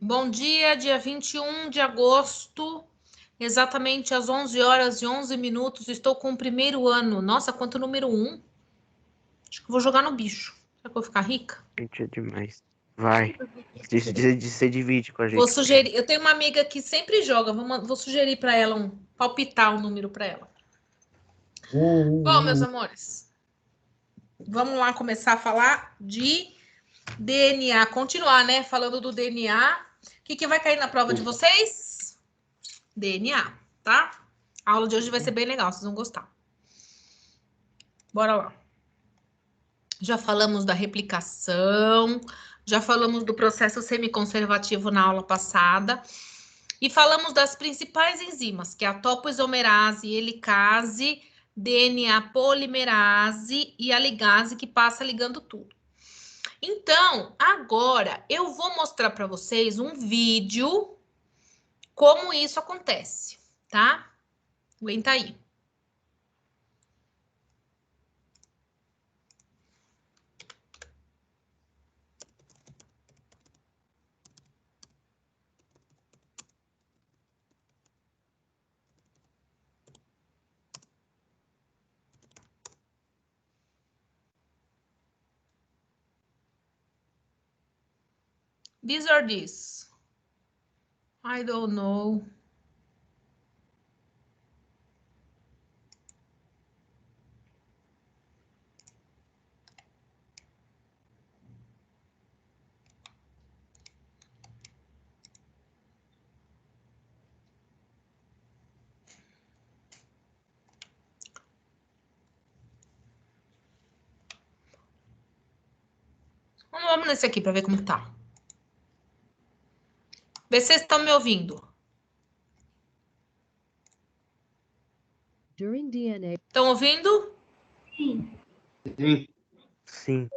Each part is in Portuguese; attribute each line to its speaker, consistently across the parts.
Speaker 1: Bom dia, dia 21 de agosto, exatamente às 11 horas e 11 minutos, estou com o primeiro ano. Nossa, quanto número 1. Acho que vou jogar no bicho. Será que eu vou ficar rica?
Speaker 2: Gente, é demais. Vai. Você divide com a gente.
Speaker 1: Vou sugerir. Eu tenho uma amiga que sempre joga. Vou sugerir para ela palpitar um número para ela. Bom, meus amores, vamos lá começar a falar de DNA. Continuar, né? Falando do DNA. O que vai cair na prova de vocês? DNA, tá? A aula de hoje vai ser bem legal, vocês vão gostar. Bora lá. Já falamos da replicação, já falamos do processo semiconservativo na aula passada e falamos das principais enzimas, que é a topoisomerase, helicase, DNA polimerase e a ligase que passa ligando tudo. Então, agora eu vou mostrar para vocês um vídeo como isso acontece, tá? Aguenta aí. This or this? I don't know. Vamos nesse aqui para ver como tá. Vê se vocês estão me ouvindo. Estão ouvindo?
Speaker 3: Sim.
Speaker 2: Sim.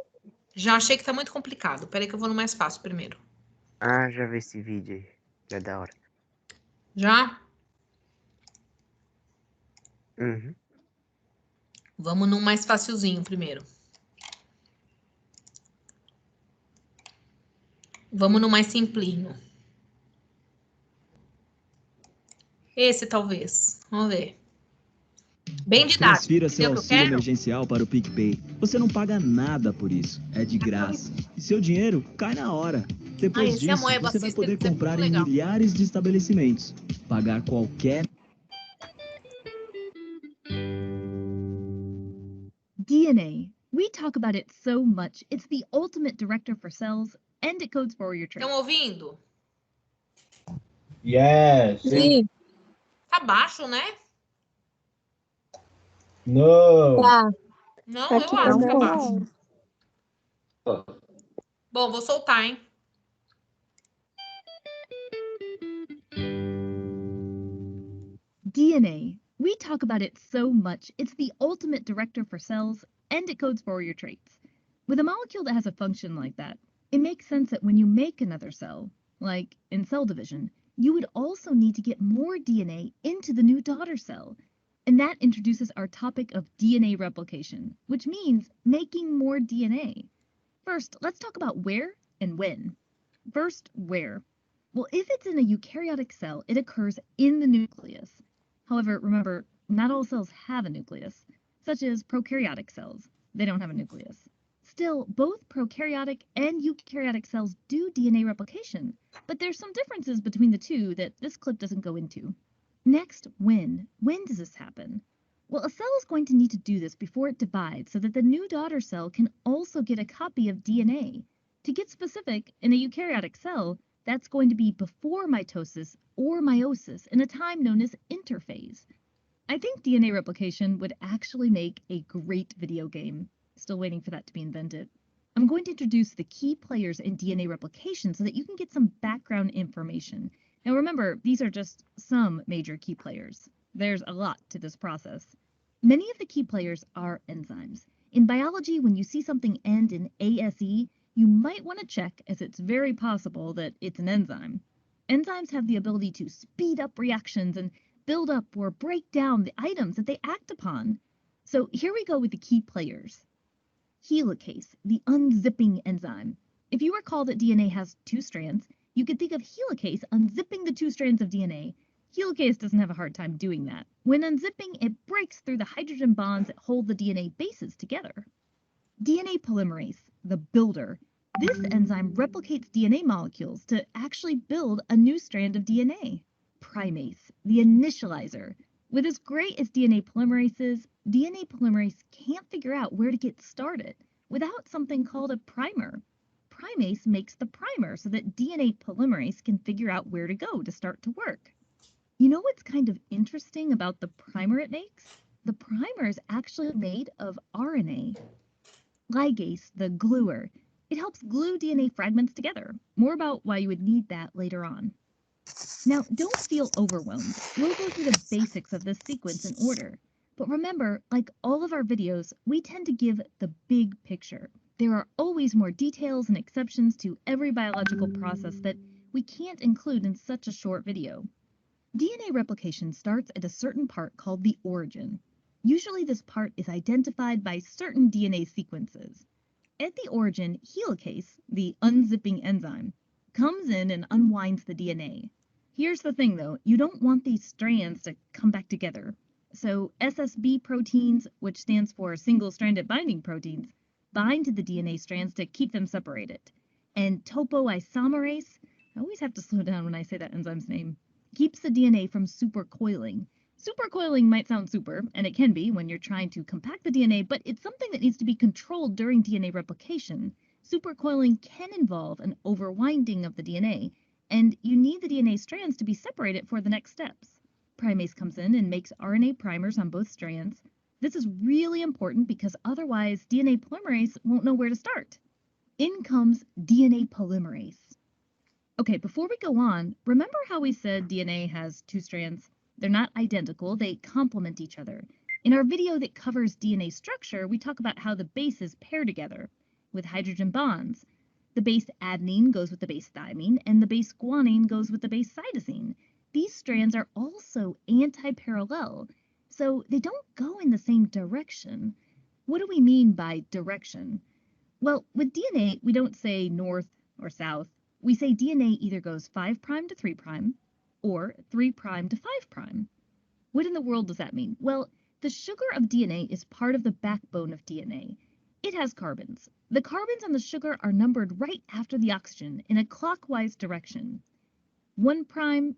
Speaker 1: Já achei que tá muito complicado. Peraí que eu vou no mais fácil primeiro.
Speaker 2: Ah, já vi esse vídeo aí. Já é da hora.
Speaker 1: Já?
Speaker 2: Uhum.
Speaker 1: Vamos num mais facilzinho primeiro. Vamos no mais simplinho. Esse talvez. Vamos ver. Bem didático.
Speaker 4: Transfira seu auxílio emergencial para o PicPay. Você não paga nada por isso. É de graça. E seu dinheiro cai na hora. Depois disso, você vai poder comprar em milhares de estabelecimentos. Pagar qualquer...
Speaker 5: DNA. We talk about it so much. It's the ultimate director for cells and it codes for your traits.
Speaker 1: Estão ouvindo?
Speaker 3: Yes.
Speaker 6: Sim.
Speaker 1: Tá baixo, né?
Speaker 3: No.
Speaker 6: Tá.
Speaker 1: Não, eu acho que tá baixo. Bom, vou soltar, hein?
Speaker 5: DNA. We talk about it so much. It's the ultimate director for cells and it codes for your traits. With a molecule that has a function like that, it makes sense that when you make another cell, like in cell division, you would also need to get more DNA into the new daughter cell. And that introduces our topic of DNA replication, which means making more DNA. First, let's talk about where and when. First, where. Well, if it's in a eukaryotic cell, it occurs in the nucleus. However, remember, not all cells have a nucleus, such as prokaryotic cells. They don't have a nucleus. Still, both prokaryotic and eukaryotic cells do DNA replication, but there's some differences between the two that this clip doesn't go into. Next, when. When does this happen? Well, a cell is going to need to do this before it divides so that the new daughter cell can also get a copy of DNA. To get specific, in a eukaryotic cell, that's going to be before mitosis or meiosis in a time known as interphase. I think DNA replication would actually make a great video game. Still waiting for that to be invented. I'm going to introduce the key players in DNA replication so that you can get some background information. Now remember, these are just some major key players. There's a lot to this process. Many of the key players are enzymes. In biology, when you see something end in ASE, you might want to check, as it's very possible that it's an enzyme. Enzymes have the ability to speed up reactions and build up or break down the items that they act upon. So here we go with the key players. Helicase, the unzipping enzyme. If you recall that DNA has two strands, You could think of helicase unzipping the two strands of DNA. Helicase doesn't have a hard time doing that. When unzipping, it breaks through the hydrogen bonds that hold the DNA bases together. DNA polymerase, the builder. This enzyme replicates DNA molecules to actually build a new strand of DNA. Primase, the initializer. With as great as DNA polymerase is, DNA polymerase can't figure out where to get started without something called a primer. Primase makes the primer so that DNA polymerase can figure out where to go to start to work. You know what's kind of interesting about the primer it makes? The primer is actually made of RNA. Ligase, the gluer. It helps glue DNA fragments together. More about why you would need that later on. Now, don't feel overwhelmed. We'll go through the basics of this sequence in order. But remember, like all of our videos, we tend to give the big picture. There are always more details and exceptions to every biological process that we can't include in such a short video. DNA replication starts at a certain part called the origin. Usually this part is identified by certain DNA sequences. At the origin, helicase, the unzipping enzyme, comes in and unwinds the DNA. Here's the thing though, you don't want these strands to come back together. So SSB proteins, which stands for single-stranded binding proteins, bind to the DNA strands to keep them separated. And topoisomerase, I always have to slow down when I say that enzyme's name, keeps the DNA from supercoiling. Supercoiling might sound super, and it can be when you're trying to compact the DNA, but it's something that needs to be controlled during DNA replication. Supercoiling can involve an overwinding of the DNA, and you need the DNA strands to be separated for the next steps. Primase comes in and makes RNA primers on both strands. This is really important because otherwise DNA polymerase won't know where to start. In comes DNA polymerase. Okay, before we go on, remember how we said DNA has two strands? They're not identical, they complement each other. In our video that covers DNA structure, we talk about how the bases pair together with hydrogen bonds. The base adenine goes with the base thymine, and the base guanine goes with the base cytosine. These strands are also anti-parallel, so they don't go in the same direction. What do we mean by direction? Well, with DNA, we don't say north or south. We say DNA either goes 5' to 3' or 3' to 5'. What in the world does that mean? Well, the sugar of DNA is part of the backbone of DNA. It has carbons. The carbons on the sugar are numbered right after the oxygen in a clockwise direction. 1',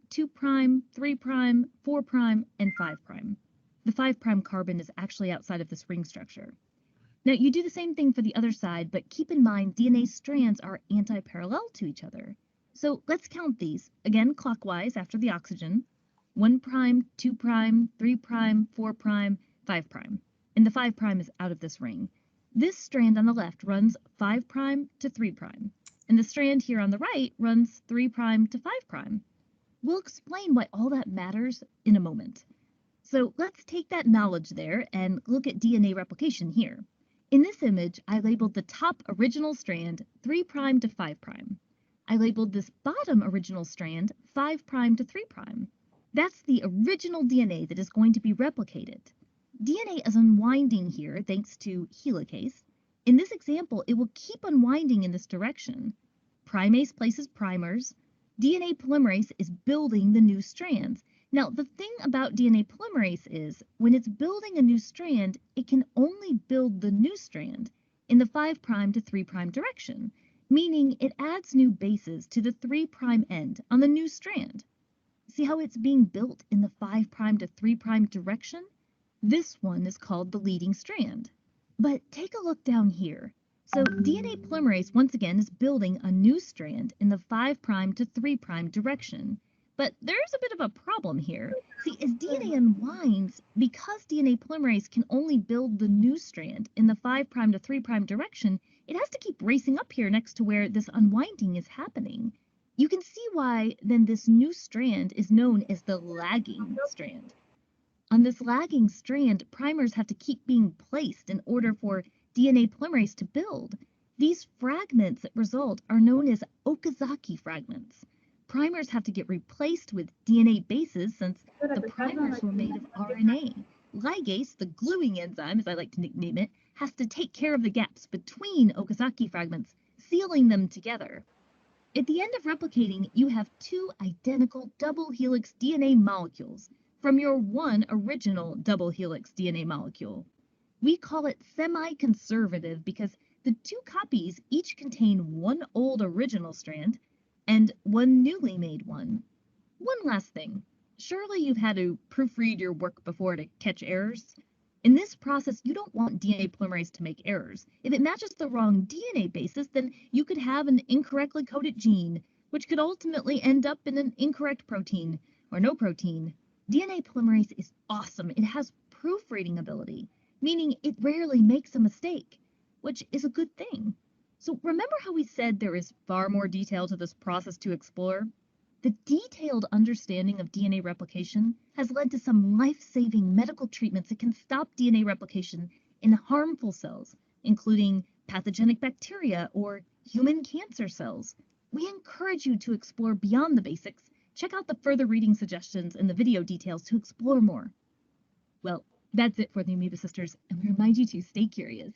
Speaker 5: 2', 3', 4', and 5'. The 5' carbon is actually outside of this ring structure. Now, you do the same thing for the other side, but keep in mind DNA strands are anti-parallel to each other. So let's count these, again clockwise after the oxygen. 1', 2', 3', 4', 5'. And the 5' is out of this ring. This strand on the left runs 5' to 3'. And the strand here on the right runs 3' to 5'. We'll explain why all that matters in a moment. So let's take that knowledge there and look at DNA replication here. In this image, I labeled the top original strand 3' to 5'. I labeled this bottom original strand 5' to 3'. That's the original DNA that is going to be replicated. DNA is unwinding here thanks to helicase. In this example, it will keep unwinding in this direction. Primase places primers. DNA polymerase is building the new strands. Now, the thing about DNA polymerase is, when it's building a new strand, it can only build the new strand in the 5' to 3' direction, meaning it adds new bases to the 3' end on the new strand. See how it's being built in the 5' to 3' direction? This one is called the leading strand. But take a look down here. So DNA polymerase, once again, is building a new strand in the 5' to 3' direction. But there's a bit of a problem here. See, as DNA unwinds, because DNA polymerase can only build the new strand in the 5' to 3' direction, it has to keep racing up here next to where this unwinding is happening. You can see why then this new strand is known as the lagging strand. On this lagging strand, primers have to keep being placed in order for DNA polymerase to build. These fragments that result are known as Okazaki fragments. Primers have to get replaced with DNA bases since the primers were made of RNA. Ligase, the gluing enzyme, as I like to nickname it, has to take care of the gaps between Okazaki fragments, sealing them together. At the end of replicating, you have 2 identical double helix DNA molecules from your one original double helix DNA molecule. We call it semi-conservative because the 2 copies each contain one old original strand and one newly made one. One last thing. Surely you've had to proofread your work before to catch errors? In this process, you don't want DNA polymerase to make errors. If it matches the wrong DNA basis, then you could have an incorrectly coded gene, which could ultimately end up in an incorrect protein, or no protein. DNA polymerase is awesome. It has proofreading ability, meaning it rarely makes a mistake, which is a good thing. So remember how we said there is far more detail to this process to explore? The detailed understanding of DNA replication has led to some life-saving medical treatments that can stop DNA replication in harmful cells, including pathogenic bacteria or human cancer cells. We encourage you to explore beyond the basics. Check out the further reading suggestions in the video details to explore more. Well, that's it for the Amoeba Sisters, and we remind you to stay curious.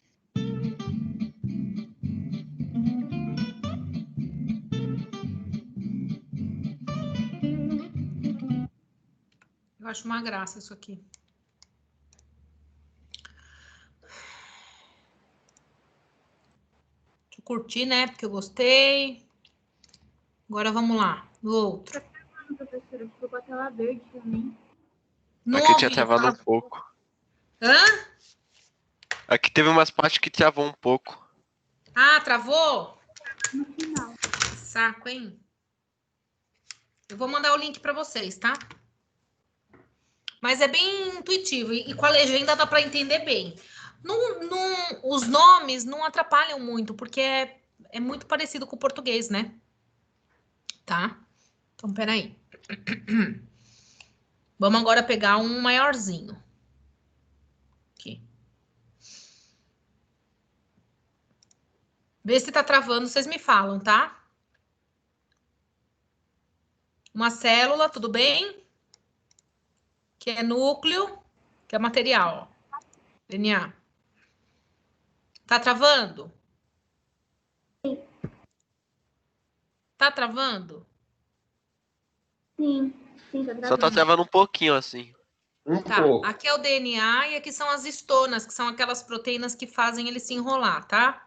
Speaker 1: Eu acho uma graça isso aqui. Deixa eu curtir, né? Porque eu gostei. Agora vamos lá, no outro.
Speaker 3: Professora, ficou com a tela verde também.
Speaker 1: Não
Speaker 2: Aqui tinha
Speaker 1: ouvi,
Speaker 2: travado
Speaker 1: fala.
Speaker 2: um pouco.
Speaker 1: Hã?
Speaker 2: Aqui teve umas partes que travou um pouco.
Speaker 1: Ah, travou?
Speaker 3: No final.
Speaker 1: Saco, hein? Eu vou mandar o link para vocês, tá? Mas é bem intuitivo e com a legenda dá para entender bem. Os nomes não atrapalham muito, porque é muito parecido com o português, né? Tá? Então, peraí. Vamos agora pegar um maiorzinho. Aqui. Vê se tá travando, vocês me falam, tá? Uma célula, tudo bem? Que é núcleo, que é material, ó. DNA. Tá travando? Tá travando?
Speaker 3: Sim, sim, tá
Speaker 2: Só tá
Speaker 3: travando.
Speaker 2: travando um pouquinho assim.
Speaker 1: Tá, aqui é o DNA e aqui são as histonas, que são aquelas proteínas que fazem ele se enrolar, tá?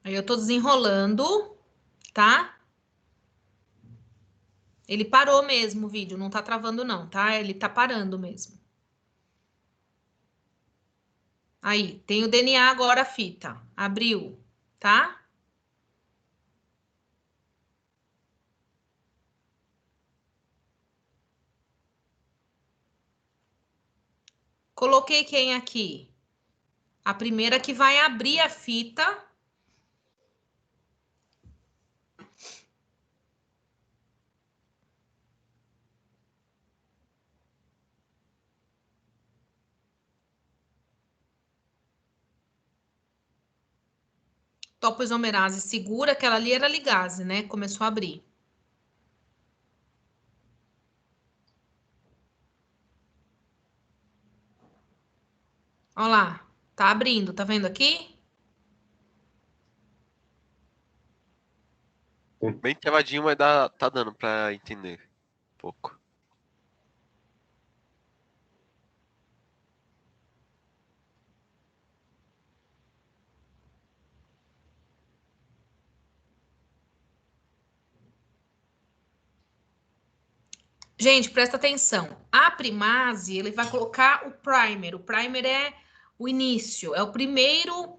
Speaker 1: Aí eu tô desenrolando, tá? Ele parou mesmo o vídeo, não tá travando não, tá? Ele tá parando mesmo. Aí, tem o DNA agora, a fita. Abriu, tá? Coloquei quem aqui? A primeira que vai abrir a fita. Topoisomerase segura, aquela ali era ligase, né? Começou a abrir. Olha lá, tá abrindo, tá vendo aqui?
Speaker 2: Bem travadinho, mas tá dando pra entender um pouco.
Speaker 1: Gente, presta atenção. A primase, ele vai colocar o primer. O primer é o início, é o primeiro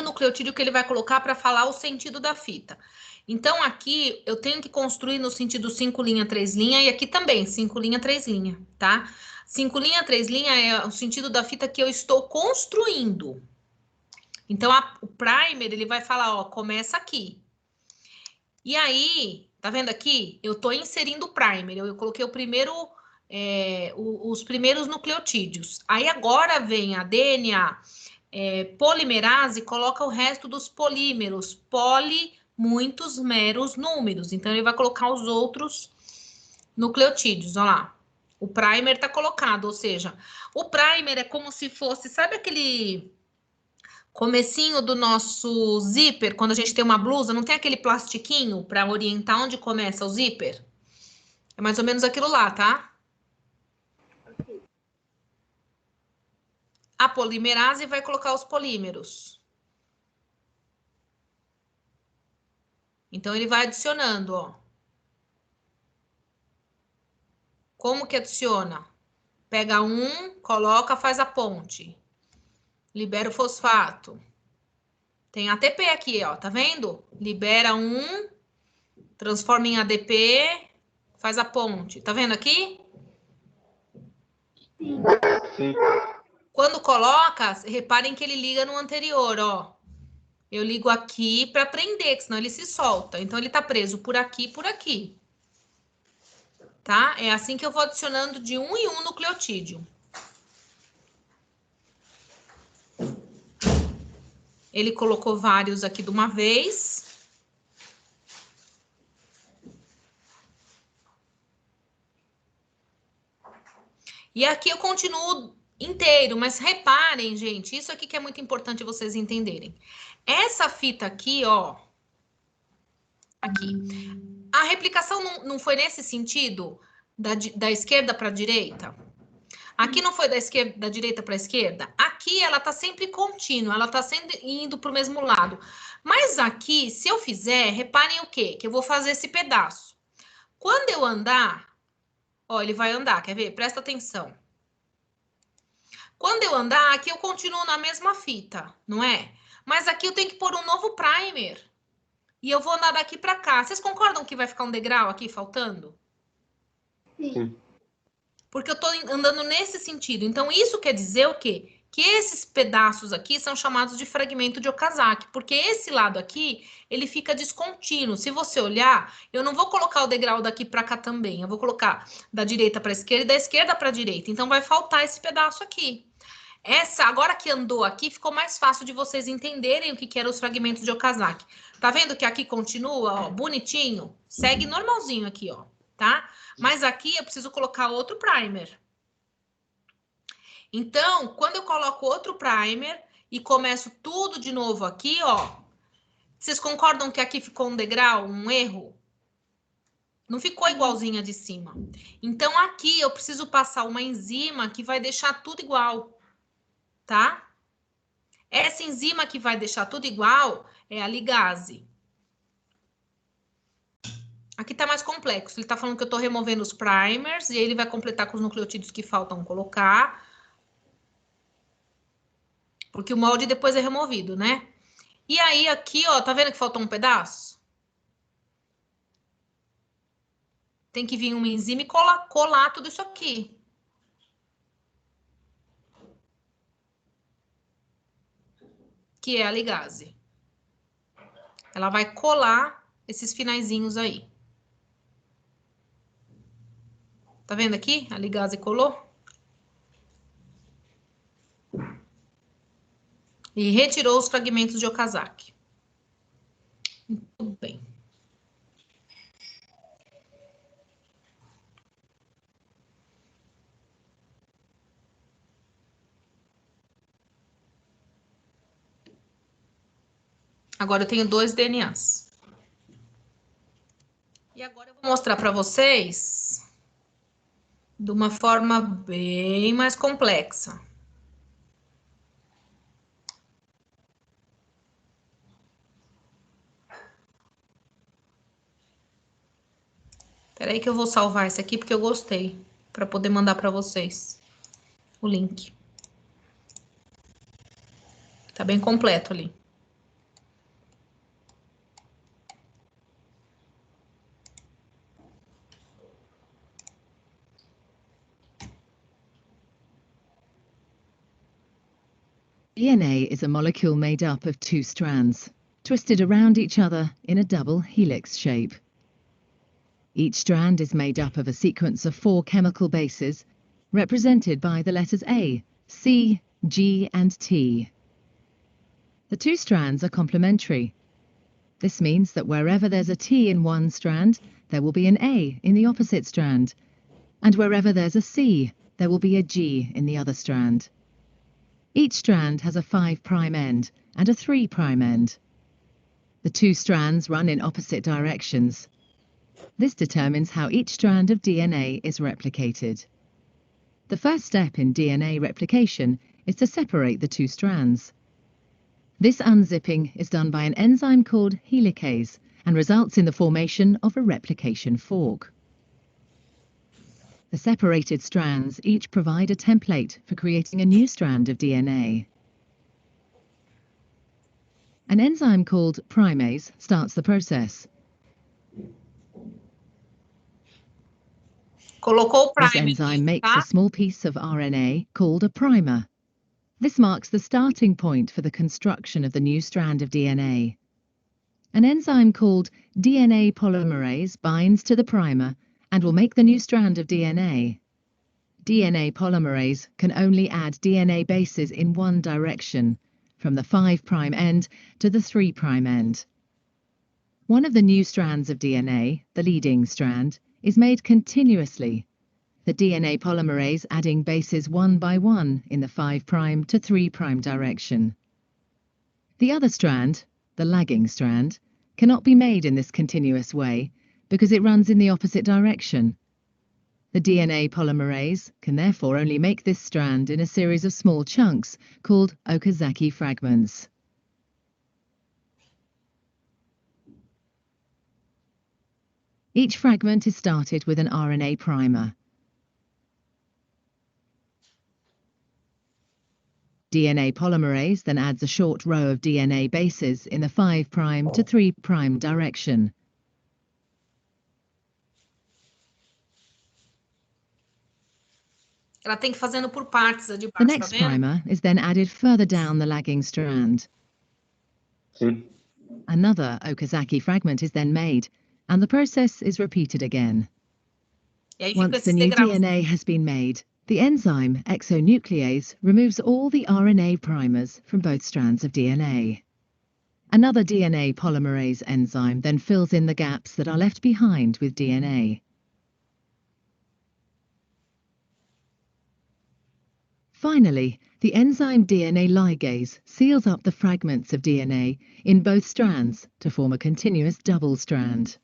Speaker 1: nucleotídeo que ele vai colocar para falar o sentido da fita. Então, aqui eu tenho que construir no sentido 5 linha, 3 linha, e aqui também, 5 linha, 3 linha, tá? 5 linha, 3 linha é o sentido da fita que eu estou construindo. Então, o primer, ele vai falar, ó, começa aqui. E aí, tá vendo aqui? Eu tô inserindo o primer, eu coloquei o primeiro, os primeiros nucleotídeos. Aí agora vem a DNA polimerase, coloca o resto dos polímeros, muitos, meros números. Então, ele vai colocar os outros nucleotídeos, ó lá. O primer está colocado, ou seja, o primer é como se fosse, sabe aquele comecinho do nosso zíper, quando a gente tem uma blusa, não tem aquele plastiquinho para orientar onde começa o zíper? É mais ou menos aquilo lá, tá? A polimerase vai colocar os polímeros. Então, ele vai adicionando, ó. Como que adiciona? Pega um, coloca, faz a ponte. Libera o fosfato. Tem ATP aqui, ó, tá vendo? Libera um, transforma em ADP, faz a ponte. Tá vendo aqui?
Speaker 3: Sim.
Speaker 1: Quando coloca, reparem que ele liga no anterior, ó. Eu ligo aqui para prender, que senão ele se solta. Então, ele tá preso por aqui e por aqui. Tá? É assim que eu vou adicionando de um em um nucleotídeo. Ele colocou vários aqui de uma vez. E aqui eu continuo inteiro, mas reparem, gente, isso aqui que é muito importante vocês entenderem. Essa fita aqui, ó, aqui, a replicação não foi nesse sentido, da esquerda para a direita? Aqui não foi da direita para a esquerda? Aqui ela tá sempre contínua, ela tá sempre indo para o mesmo lado. Mas aqui, se eu fizer, reparem o quê? Que eu vou fazer esse pedaço. Quando eu andar, ó, ele vai andar, quer ver? Presta atenção. Quando eu andar, aqui eu continuo na mesma fita, não é? Mas aqui eu tenho que pôr um novo primer. E eu vou andar daqui para cá. Vocês concordam que vai ficar um degrau aqui faltando?
Speaker 3: Sim.
Speaker 1: Porque eu estou andando nesse sentido. Então, isso quer dizer o quê? Que esses pedaços aqui são chamados de fragmento de Okazaki, porque esse lado aqui, ele fica descontínuo. Se você olhar, eu não vou colocar o degrau daqui para cá também. Eu vou colocar da direita para a esquerda e da esquerda para a direita. Então, vai faltar esse pedaço aqui. Agora que andou aqui, ficou mais fácil de vocês entenderem o que eram os fragmentos de Okazaki. Tá vendo que aqui continua, ó, bonitinho? Segue normalzinho aqui, ó, tá? Mas aqui eu preciso colocar outro primer. Então, quando eu coloco outro primer e começo tudo de novo aqui, ó, vocês concordam que aqui ficou um degrau, um erro? Não ficou igualzinha de cima. Então, aqui eu preciso passar uma enzima que vai deixar tudo igual. Tá? Essa enzima que vai deixar tudo igual é a ligase. Aqui tá mais complexo. Ele tá falando que eu tô removendo os primers e ele vai completar com os nucleotídeos que faltam colocar. Porque o molde depois é removido, né? E aí aqui, ó, tá vendo que faltou um pedaço? Tem que vir uma enzima e colar tudo isso aqui. Que é a ligase. Ela vai colar esses finaizinhos aí. Tá vendo aqui? A ligase colou. E retirou os fragmentos de Okazaki. Muito bem. Agora eu tenho 2 DNAs. E agora eu vou mostrar para vocês de uma forma bem mais complexa. Espera aí que eu vou salvar esse aqui porque eu gostei, para poder mandar para vocês o link. Tá bem completo ali.
Speaker 6: DNA is a molecule made up of 2 strands, twisted around each other in a double helix shape. Each strand is made up of a sequence of 4 chemical bases, represented by the letters A, C, G, and T. The 2 strands are complementary. This means that wherever there's a T in one strand, there will be an A in the opposite strand, And wherever there's a C, there will be a G in the other strand. Each strand has a 5' end and a 3' end. The two strands run in opposite directions. This determines how each strand of DNA is replicated. The first step in DNA replication is to separate the two strands. This unzipping is done by an enzyme called helicase and results in the formation of a replication fork. The separated strands each provide a template for creating a new strand of DNA. An enzyme called primase starts the process.
Speaker 1: Colocou o
Speaker 6: This
Speaker 1: prime
Speaker 6: enzyme
Speaker 1: aqui,
Speaker 6: makes
Speaker 1: tá?
Speaker 6: a small piece of RNA called a primer. This marks the starting point for the construction of the new strand of DNA. An enzyme called DNA polymerase binds to the primer and will make the new strand of DNA. DNA polymerase can only add DNA bases in one direction, from the 5' end to the 3' end. One of the new strands of DNA, the leading strand, is made continuously, the DNA polymerase adding bases one by one in the 5' to 3' direction. The other strand, the lagging strand, cannot be made in this continuous way because it runs in the opposite direction. The DNA polymerase can therefore only make this strand in a series of small chunks called Okazaki fragments. Each fragment is started with an RNA primer. DNA polymerase then adds a short row of DNA bases in the 5' to 3' direction.
Speaker 1: Ela tem que ir fazendo por partes a de
Speaker 6: The
Speaker 1: baixo, tá
Speaker 6: next
Speaker 1: vendo?
Speaker 6: primer is then added further down the lagging strand.
Speaker 3: Sim.
Speaker 6: Another Okazaki fragment is then made, and the process is repeated again.
Speaker 1: E aí fica
Speaker 6: Once the
Speaker 1: esses
Speaker 6: new
Speaker 1: degraus.
Speaker 6: DNA has been made, the enzyme exonuclease removes all the RNA primers from both strands of DNA. Another DNA polymerase enzyme then fills in the gaps that are left behind with DNA. Finally, the enzyme DNA ligase seals up the fragments of DNA in both strands to form a continuous double strand.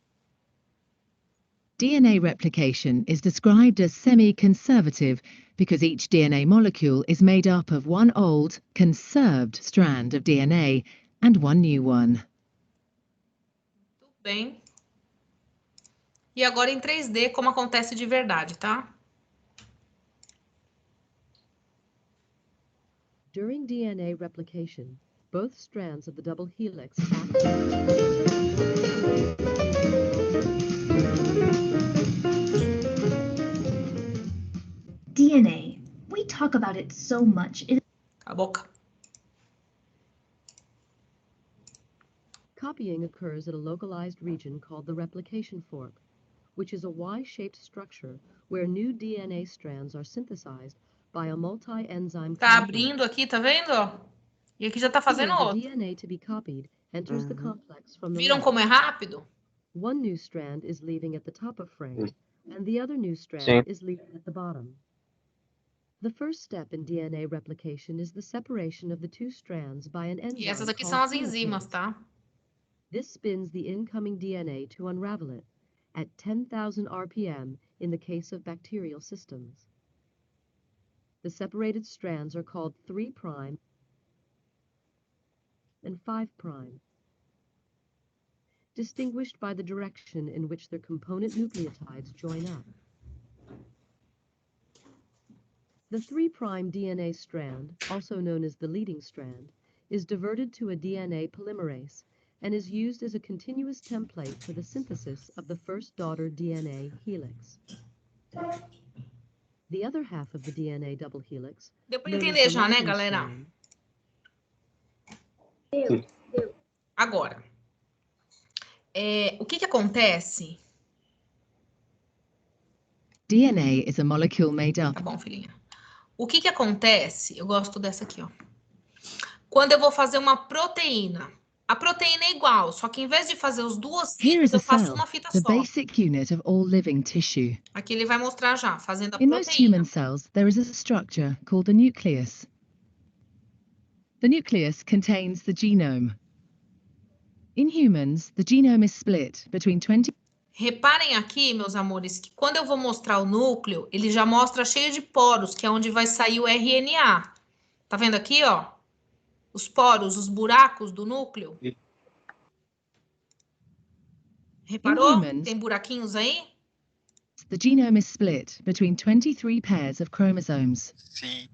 Speaker 6: DNA replication is described as semi-conservative because each DNA molecule is made up of one old, conserved strand of DNA and one new one.
Speaker 1: Tudo bem. E agora em 3D, como acontece de verdade, tá?
Speaker 7: During DNA replication, both strands of the double helix act.
Speaker 5: DNA. We talk about it so much.
Speaker 1: Cala a boca.
Speaker 7: Copying occurs at a localized region called the replication fork, which is a Y-shaped structure where new DNA strands are synthesized by a multi-enzyme
Speaker 1: Tá
Speaker 7: complex.
Speaker 1: abrindo aqui, tá vendo? Ó? E aqui já tá fazendo
Speaker 7: Here, the
Speaker 1: outro.
Speaker 7: DNA to be copied enters the complex from the
Speaker 1: Viram
Speaker 7: left.
Speaker 1: como é rápido?
Speaker 7: One new strand is leaving at the top of frame, and the other new strand
Speaker 2: Sim.
Speaker 7: is leaving at the bottom. The first step in DNA replication is the separation of the two strands by an enzyme
Speaker 1: E essas aqui
Speaker 7: called
Speaker 1: são as enzimas,
Speaker 7: helicase.
Speaker 1: tá?
Speaker 7: This spins the incoming DNA to unravel it at 10,000 RPM in the case of bacterial systems. The separated strands are called 3' and 5', distinguished by the direction in which their component nucleotides join up. The 3' DNA strand, also known as the leading strand, is diverted to a DNA polymerase and is used as a continuous template for the synthesis of the first daughter DNA helix. The other half of the DNA double helix,
Speaker 1: Deu pra
Speaker 7: known as
Speaker 1: entender
Speaker 7: the
Speaker 1: já, né,
Speaker 7: lagging
Speaker 1: galera?
Speaker 7: strand,
Speaker 1: Agora, o que que acontece?
Speaker 6: DNA is a molecule made up.
Speaker 1: Tá bom, filhinha. O que que acontece? Eu gosto dessa aqui, ó. Quando eu vou fazer uma proteína, A proteína é igual, só que em vez de fazer as duas
Speaker 6: Here
Speaker 1: fitas,
Speaker 6: is a
Speaker 1: eu faço
Speaker 6: cell,
Speaker 1: uma fita
Speaker 6: the
Speaker 1: só.
Speaker 6: basic unit of all living tissue.
Speaker 1: Aqui ele vai mostrar já, fazendo a
Speaker 6: In most
Speaker 1: proteína.
Speaker 6: human cells, there is a structure called the nucleus. The nucleus contains the genome. In humans, the genome is split between 20...
Speaker 1: Reparem aqui, meus amores, que quando eu vou mostrar o núcleo, ele já mostra cheio de poros, que é onde vai sair o RNA. Tá vendo aqui, ó? Os poros, os buracos do núcleo. Reparou? Tem buraquinhos aí?
Speaker 6: The genome is split between 23 pairs of chromosomes.
Speaker 8: Sim.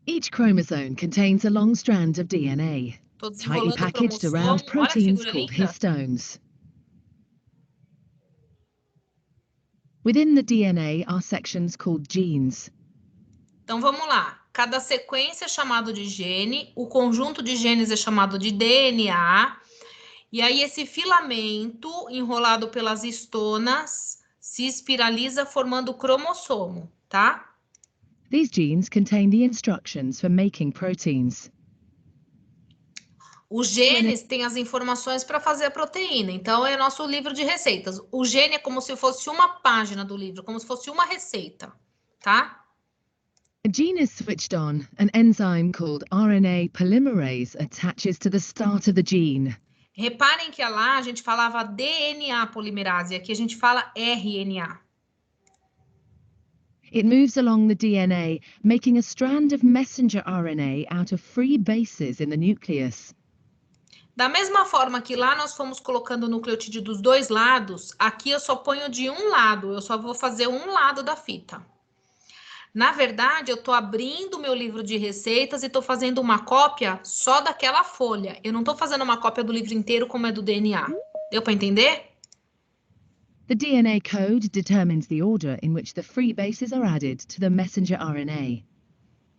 Speaker 6: Each chromosome contains a long strand of DNA,
Speaker 1: Tô
Speaker 6: tightly
Speaker 1: desenrolando o
Speaker 6: packaged
Speaker 1: cromossomo.
Speaker 6: around
Speaker 1: Olha a
Speaker 6: proteins
Speaker 1: figura
Speaker 6: called
Speaker 1: linda.
Speaker 6: histones. Within the DNA are sections called genes.
Speaker 1: Então, vamos lá. Cada sequência é chamado de gene, o conjunto de genes é chamado de DNA, e aí esse filamento, enrolado pelas histonas, se espiraliza formando o cromossomo, tá?
Speaker 6: These genes contain the instructions for making proteins.
Speaker 1: Os genes têm as informações para fazer a proteína, então é nosso livro de receitas. O gene é como se fosse uma página do livro, como se fosse uma receita, tá?
Speaker 6: A gene is switched on, an enzyme called RNA polymerase attaches to the start of the gene.
Speaker 1: Reparem que lá a gente falava DNA polimerase, aqui a gente fala RNA.
Speaker 6: It moves along the DNA, making a strand of messenger RNA out of free bases in the nucleus.
Speaker 1: Da mesma forma que lá nós fomos colocando o nucleotídeo dos dois lados, aqui eu só ponho de um lado, eu só vou fazer um lado da fita. Na verdade, eu estou abrindo o meu livro de receitas e estou fazendo uma cópia só daquela folha. Eu não estou fazendo uma cópia do livro inteiro como é do DNA. Deu para entender?
Speaker 6: The DNA code determines the order in which the free bases are added to the messenger RNA.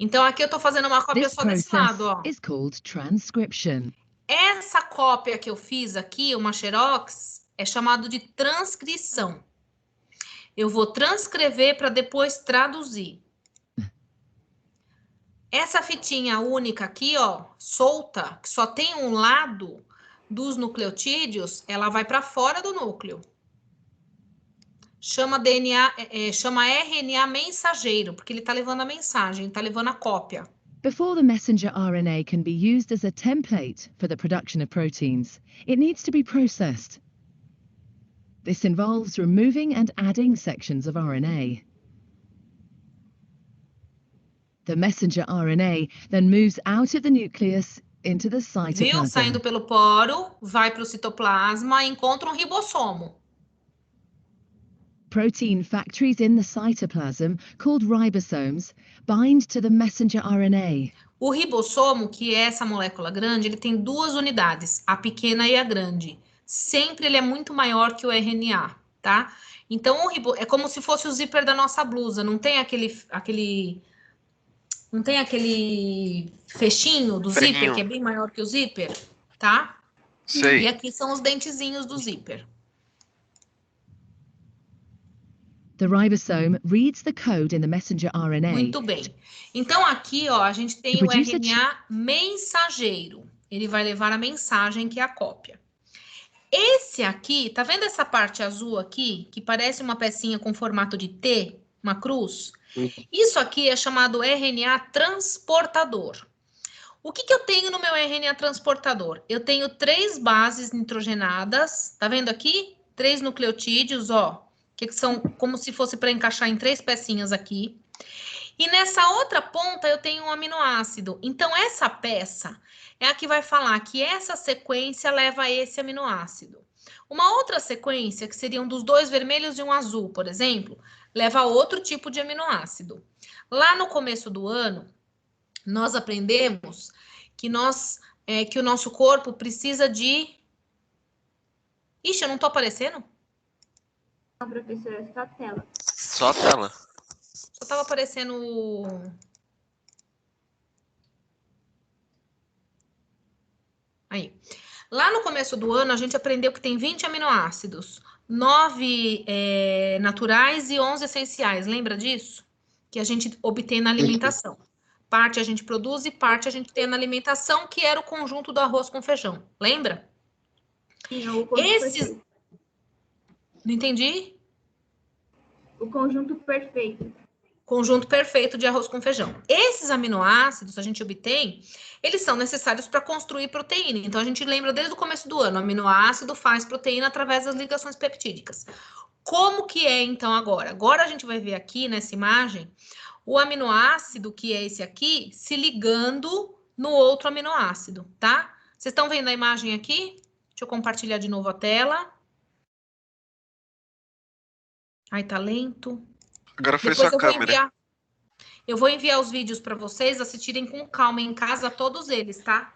Speaker 1: Então, aqui eu estou fazendo uma cópia
Speaker 6: This
Speaker 1: só desse
Speaker 6: process
Speaker 1: lado, ó.
Speaker 6: is called transcription.
Speaker 1: Essa cópia que eu fiz aqui, uma xerox, é chamado de transcrição. Eu vou transcrever para depois traduzir. Essa fitinha única aqui, ó, solta, que só tem um lado dos nucleotídeos, ela vai para fora do núcleo. Chama DNA, chama RNA mensageiro, porque ele está levando a mensagem, está levando a cópia.
Speaker 6: Before the messenger RNA can be used as a template for the production of proteins, it needs to be processed. This involves removing and adding sections of RNA. The messenger RNA then moves out of the nucleus into the
Speaker 1: Viu?
Speaker 6: cytoplasm.
Speaker 1: Saindo pelo poro, vai para o citoplasma e encontra um ribossomo.
Speaker 6: Protein factories in the cytoplasm, called ribosomes, bind to the messenger RNA.
Speaker 1: O ribossomo, que é essa molécula grande, ele tem duas unidades, a pequena e a grande. Sempre ele é muito maior que o RNA, tá? Então, é como se fosse o zíper da nossa blusa, não tem aquele fechinho do zíper, que é bem maior que o zíper, tá?
Speaker 8: Sei.
Speaker 1: E aqui são os dentezinhos do zíper.
Speaker 6: The ribosome reads the code in the messenger RNA.
Speaker 1: Muito bem. Então, aqui, ó, a gente tem o RNA mensageiro. Ele vai levar a mensagem, que é a cópia. Esse aqui, tá vendo essa parte azul aqui, que parece uma pecinha com formato de T, uma cruz? Isso aqui é chamado RNA transportador. O que eu tenho no meu RNA transportador? Eu tenho 3 bases nitrogenadas, tá vendo aqui? 3 nucleotídeos, ó. Que são como se fosse para encaixar em 3 pecinhas aqui. E nessa outra ponta eu tenho um aminoácido. Então, essa peça é a que vai falar que essa sequência leva a esse aminoácido. Uma outra sequência, que seriam dos 2 vermelhos e um azul, por exemplo, leva a outro tipo de aminoácido. Lá no começo do ano, nós aprendemos que, que o nosso corpo precisa de... Ixi, eu não tô aparecendo?
Speaker 9: Não, professora, só a tela.
Speaker 8: Só a tela.
Speaker 1: Só tava aparecendo... Aí. Lá no começo do ano, a gente aprendeu que tem 20 aminoácidos. 9 naturais e 11 essenciais. Lembra disso? Que a gente obtém na alimentação. Parte a gente produz e parte a gente tem na alimentação, que era o conjunto do arroz com feijão. Lembra?
Speaker 9: Sim, o conjunto perfeito.
Speaker 1: Não entendi?
Speaker 9: O conjunto perfeito.
Speaker 1: Conjunto perfeito de arroz com feijão. Esses aminoácidos a gente obtém, eles são necessários para construir proteína. Então, a gente lembra desde o começo do ano, o aminoácido faz proteína através das ligações peptídicas. Como que é, então, agora? Agora a gente vai ver aqui, nessa imagem, o aminoácido, que é esse aqui, se ligando no outro aminoácido, tá? Vocês estão vendo a imagem aqui? Deixa eu compartilhar de novo a tela. Ai, tá lento.
Speaker 8: Agora foi
Speaker 1: Depois
Speaker 8: sua câmera.
Speaker 1: Eu vou enviar os vídeos para vocês assistirem com calma em casa, todos eles, tá?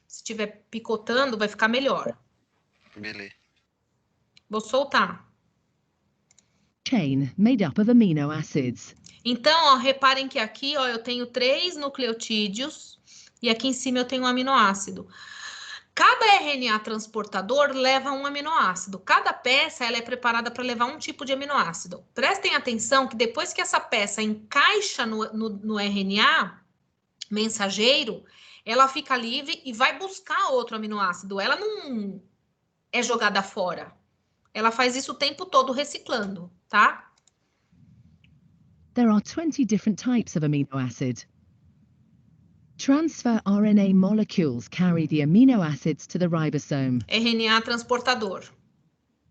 Speaker 1: Se estiver picotando, vai ficar melhor.
Speaker 8: Beleza.
Speaker 1: Vou soltar.
Speaker 6: Chain made up of amino acids.
Speaker 1: Então, ó, reparem que aqui, ó, eu tenho 3 nucleotídeos e aqui em cima eu tenho um aminoácido. Cada RNA transportador leva um aminoácido. Cada peça ela é preparada para levar um tipo de aminoácido. Prestem atenção que depois que essa peça encaixa no RNA mensageiro, ela fica livre e vai buscar outro aminoácido. Ela não é jogada fora. Ela faz isso o tempo todo reciclando, tá?
Speaker 6: There are 20 different types of amino acid. Transfer RNA molecules carry the amino acids to the ribosome.
Speaker 1: RNA transportador.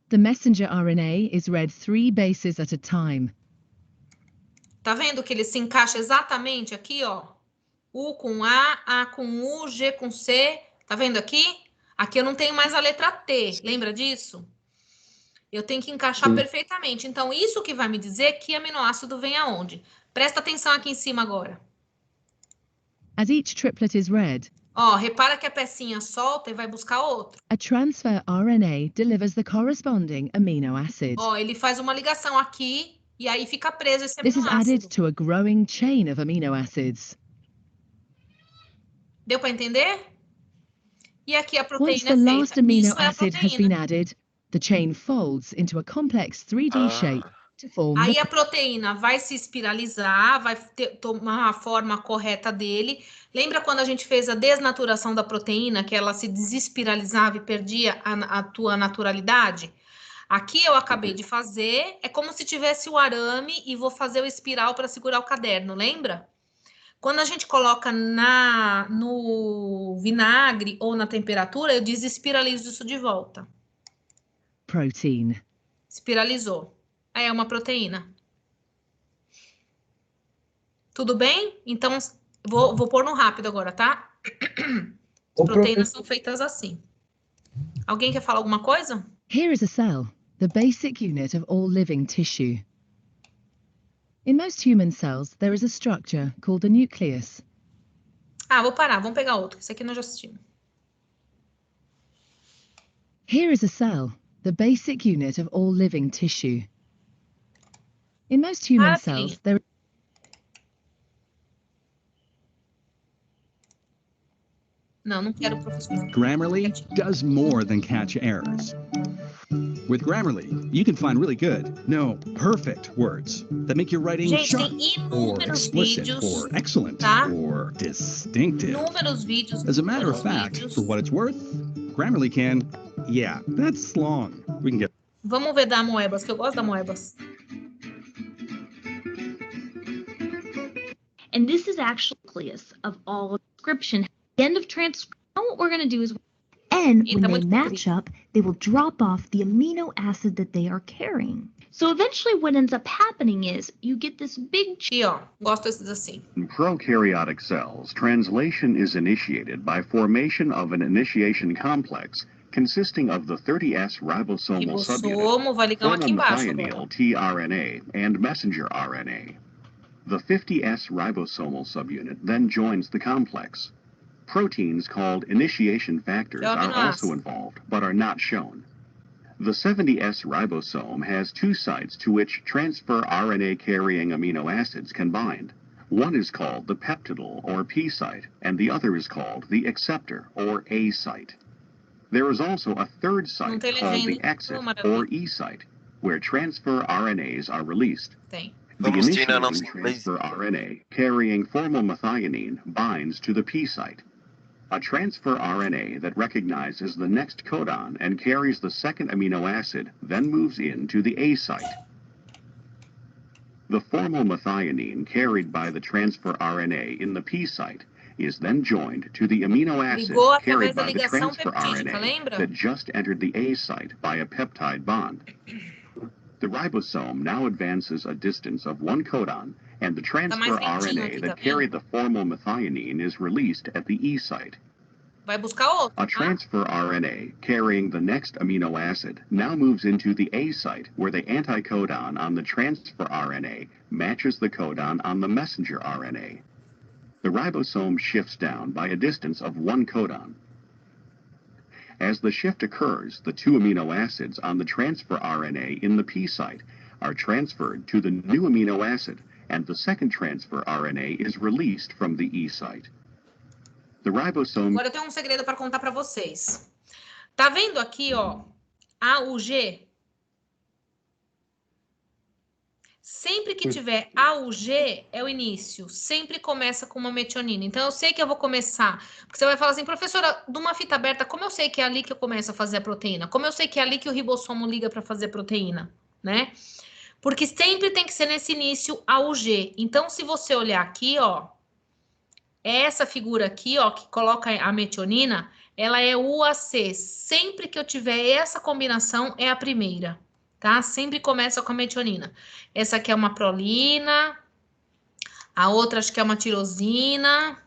Speaker 6: The messenger RNA is read 3 bases at a time.
Speaker 1: Tá vendo que ele se encaixa exatamente aqui, ó? U com A com U, G com C. Tá vendo aqui? Aqui eu não tenho mais a letra T. Lembra disso? Eu tenho que encaixar perfeitamente. Então, isso que vai me dizer que aminoácido vem aonde. Presta atenção aqui em cima agora.
Speaker 6: As each triplet is read,
Speaker 1: ó, repara que a pecinha solta e vai buscar outro.
Speaker 6: a transfer RNA delivers the corresponding amino acid.
Speaker 1: Ó, ele faz uma ligação aqui e aí fica preso esse
Speaker 6: This is
Speaker 1: aminoácido.
Speaker 6: added to a growing chain of amino acids.
Speaker 1: Deu para entender? E aqui a
Speaker 6: Once
Speaker 1: proteína
Speaker 6: the
Speaker 1: é
Speaker 6: last
Speaker 1: feita.
Speaker 6: amino
Speaker 1: Isso é a
Speaker 6: acid has been
Speaker 1: proteína.
Speaker 6: added, the chain folds into a complex 3D shape to form
Speaker 1: Aí
Speaker 6: the
Speaker 1: a proteína vai se espiralizar, vai tomar a forma correta dele. Lembra quando a gente fez a desnaturação da proteína, que ela se desespiralizava e perdia a tua naturalidade? Aqui eu acabei de fazer, é como se tivesse o arame e vou fazer o espiral para segurar o caderno, lembra? Quando a gente coloca no vinagre ou na temperatura, eu desespiralizo isso de volta.
Speaker 6: protein.
Speaker 1: Espiralizou. Aí é uma proteína. Tudo bem? Então, vou pôr no rápido agora, tá? As proteínas são feitas assim. Alguém quer falar alguma coisa?
Speaker 6: Here is a cell, the basic unit of all living tissue. In most human cells, there is a structure called a nucleus.
Speaker 1: Ah, vou parar, vamos pegar outro. Esse aqui nós já assistimos.
Speaker 6: Here is a cell, the basic unit of all living tissue. In most human cells, there
Speaker 1: Não quero professor.
Speaker 10: Grammarly does more than catch errors. With Grammarly, you can find really good, no, perfect words that make your writing sharp, or explicit, or excellent, or distinctive. As a matter of fact, for what it's worth, Grammarly can, yeah, that's long. We can get.
Speaker 1: Vamos ver da Moebas, que eu gosto da Moebas.
Speaker 11: And this is actually the nucleus of all transcription. At the end of transcription, what we're going to do is,
Speaker 12: and when they match up, they will drop off the amino acid that they are carrying.
Speaker 11: So eventually what ends up happening is you get this big...
Speaker 1: E ó, gosto desses assim.
Speaker 13: In prokaryotic cells, translation is initiated by formation of an initiation complex consisting of the 30S ribosomal subunit, formal methionine tRNA, and messenger RNA. The 50S ribosomal subunit then joins the complex. Proteins called initiation factors are also involved, but are not shown. The 70S ribosome has 2 sites to which transfer RNA-carrying amino acids can bind. One is called the peptidyl, or P site, and the other is called the acceptor, or A site. There is also a third site called the exit, or E site, where transfer RNAs are released. The initiating transfer RNA carrying formylmethionine binds to the P site. A transfer RNA that recognizes the next codon and carries the second amino acid then moves into the A site. The formylmethionine carried by the transfer RNA in the P site is then joined to the amino acid carried by the transfer RNA that just entered the A site by a peptide bond. The ribosome now advances a distance of 1 codon, and the transfer RNA that carried the formylmethionine is released at the E site. A transfer RNA carrying the next amino acid now moves into the A site, where the anticodon on the transfer RNA matches the codon on the messenger RNA. The ribosome shifts down by a distance of 1 codon. As the shift occurs, the 2 amino acids on the transfer RNA in the P site are transferred to the new amino acid, and the second transfer RNA is released from the E site. The ribosome...
Speaker 1: Agora eu tenho um segredo para contar para vocês. Tá vendo aqui, ó, AUG? Sempre que tiver AUG é o início, sempre começa com uma metionina. Então, eu sei que eu vou começar, porque você vai falar assim, professora, de uma fita aberta, como eu sei que é ali que eu começo a fazer a proteína? Como eu sei que é ali que o ribossomo liga para fazer a proteína, né? Porque sempre tem que ser nesse início AUG. Então, se você olhar aqui, ó, essa figura aqui, ó, que coloca a metionina, ela é UAC. Sempre que eu tiver essa combinação, é a primeira. Tá? Sempre começa com a metionina. Essa aqui é uma prolina, a outra acho que é uma tirosina,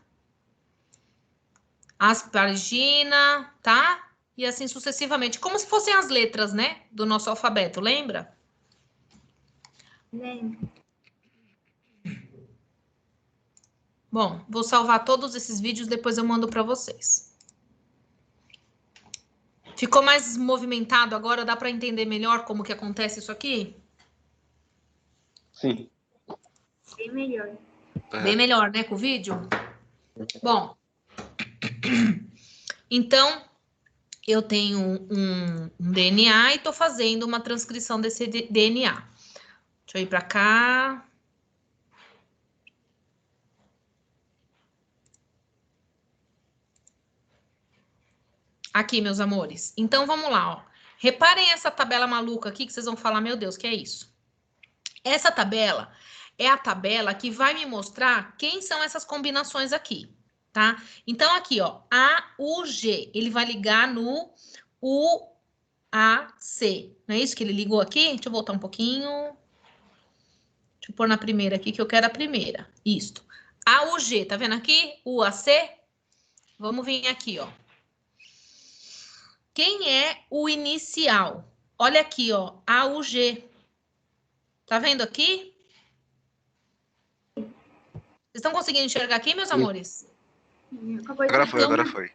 Speaker 1: aspargina, tá? E assim sucessivamente, como se fossem as letras, né, do nosso alfabeto, lembra?
Speaker 9: Lembro.
Speaker 1: Bom, vou salvar todos esses vídeos, depois eu mando para vocês. Ficou mais movimentado agora? Dá para entender melhor como que acontece isso aqui?
Speaker 3: Sim.
Speaker 9: Bem melhor.
Speaker 1: Bem melhor, né, com o vídeo? Bom, então, eu tenho um DNA e estou fazendo uma transcrição desse DNA. Deixa eu ir para cá. Aqui, meus amores. Então, vamos lá, ó. Reparem essa tabela maluca aqui que vocês vão falar, meu Deus, que é isso? Essa tabela é a tabela que vai me mostrar quem são essas combinações aqui, tá? Então, aqui, ó, AUG, ele vai ligar no UAC. Não é isso que ele ligou aqui? Deixa eu voltar um pouquinho. Deixa eu pôr na primeira aqui, que eu quero a primeira. Isto. AUG, tá vendo aqui? UAC. Vamos vir aqui, ó. Quem é o inicial? Olha aqui, ó, AUG. Tá vendo aqui? Vocês estão conseguindo enxergar aqui, meus amores?
Speaker 8: Agora foi, agora foi.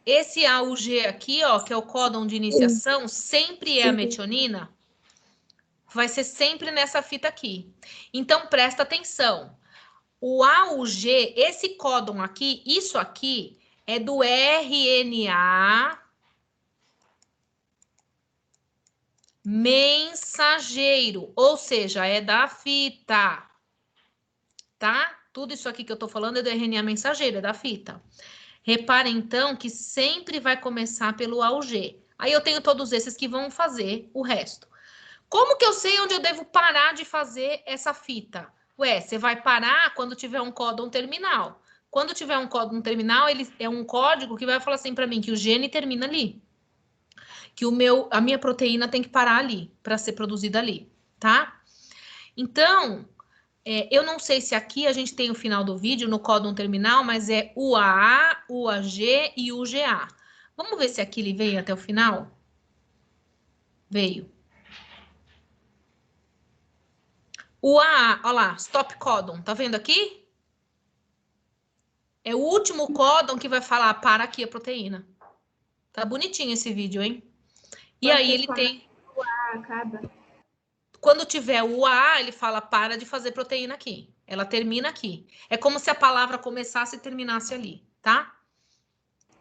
Speaker 1: Esse AUG aqui, ó, que é o códon de iniciação, sempre é a metionina. Vai ser sempre nessa fita aqui. Então, presta atenção. O AUG, esse códon aqui, isso aqui, é do RNA... mensageiro, ou seja, é da fita, tá? Tudo isso aqui que eu tô falando é do RNA mensageiro, é da fita. Reparem, então, que sempre vai começar pelo AUG. Aí eu tenho todos esses que vão fazer o resto. Como que eu sei onde eu devo parar de fazer essa fita? Ué, você vai parar quando tiver um códon terminal. Quando tiver um códon terminal, ele é um código que vai falar assim para mim, que o gene termina ali. Que a minha proteína tem que parar ali, para ser produzida ali, tá? Então, eu não sei se aqui a gente tem o final do vídeo no códon terminal, mas é UAA, UAG e UGA. Vamos ver se aqui ele veio até o final? Veio. UAA, olha lá, stop códon, tá vendo aqui? É o último códon que vai falar, para aqui a proteína. Tá bonitinho esse vídeo, hein? E aí ele tem... Quando tiver o UA, ele fala, para de fazer proteína aqui. Ela termina aqui. É como se a palavra começasse e terminasse ali, tá?